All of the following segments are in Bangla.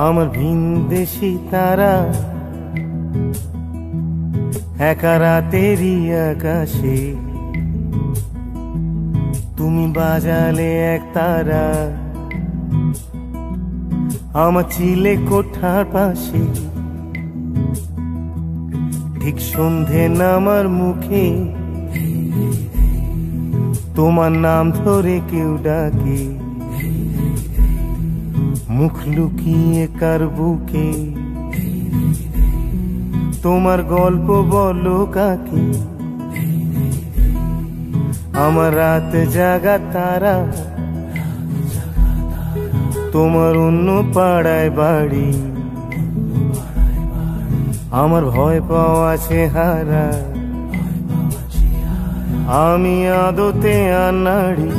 আমার ভিনদেশি তারা একা রাতেরই আকাশে, তুমি বাজালে এক তারা আমার চিলে কোঠার পাশে। ঠিক সন্ধে নামার মুখে তোমার নাম ধরে কেউ ডাকে, মুখ লুকিয়ে কার বুকে তোমার গল্প বলো কাকে। আমার রাত জাগা তারা তোমার অন্য পাড়ায় বাড়ি, আমার ভয় পাওয়া চেহারা আমি আদতে আনাড়ি।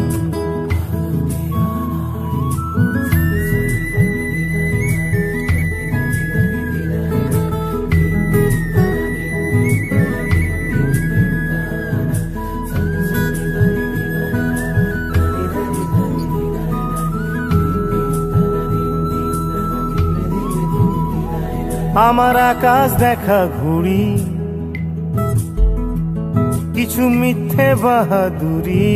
আমার আকাশ দেখা ঘুড়ি কিছু মিথ্যে বাহাদুরি,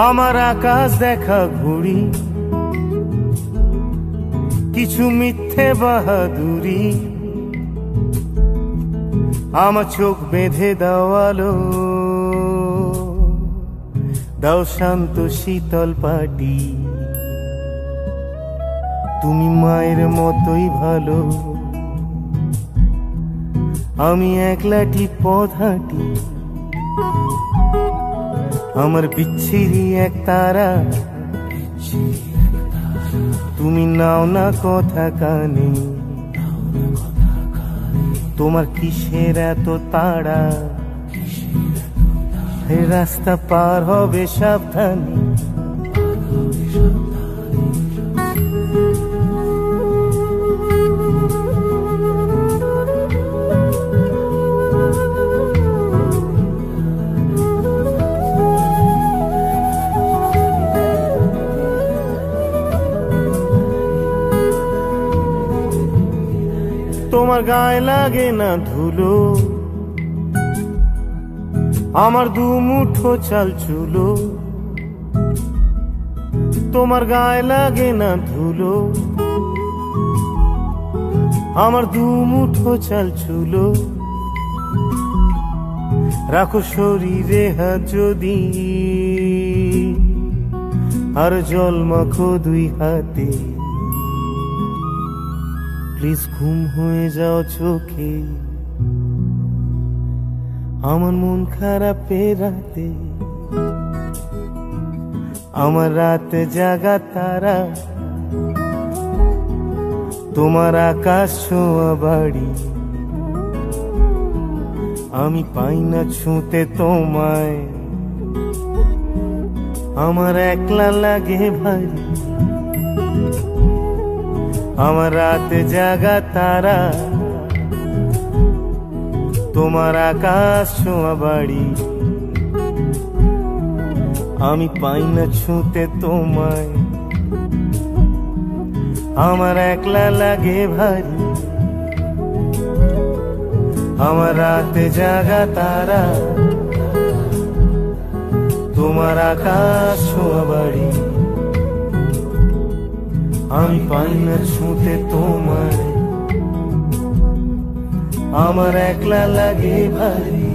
আমার আকাশ দেখা ঘুড়ি কিছু মিথ্যে বাহাদুরি। আমার চোখ বেঁধে দেওয়ালো দাও শান্ত শীতল পাটি, তুমি মায়ের মতোই ভালো আমি একলাটি পথ হাঁটি। আমার বিচ্ছিরি এক তারা তুমি নাও না কথা কানে, তোমার কিসের এত তাড়া রাস্তা পার হবে সাবধানে। তোমার গায়ে লাগে না ধুলো, আমার দু মুঠো চাল চুলো। তোমার গায়ে লাগে না ধুলো, আমার দু মুঠো চাল চুলো। রাখো শরীরে হাত যদি আর জল মাখো দুই হাতে, প্লিজ ঘুম হয়ে যাও চোখে আমার মন খারাপ রাতে। আমার রাত জাগা তারা তোমার আকাশ ছোঁয়া বাড়ি, আমি পাই না ছুঁতে তোমায় আমার একলা লাগে ভারী। আমার রাত জাগা তারা তোমার আকাশ ছোঁয়া বাড়ি, আমি পাই না ছুঁতে তোমায় আমার একলা লাগে ভারী। আমার রাত জাগা তারা তোমার আকাশ ছোঁয়া বাড়ি, আমি পাই না ছুঁতে তোমায় আমার একলা লাগে ভারী।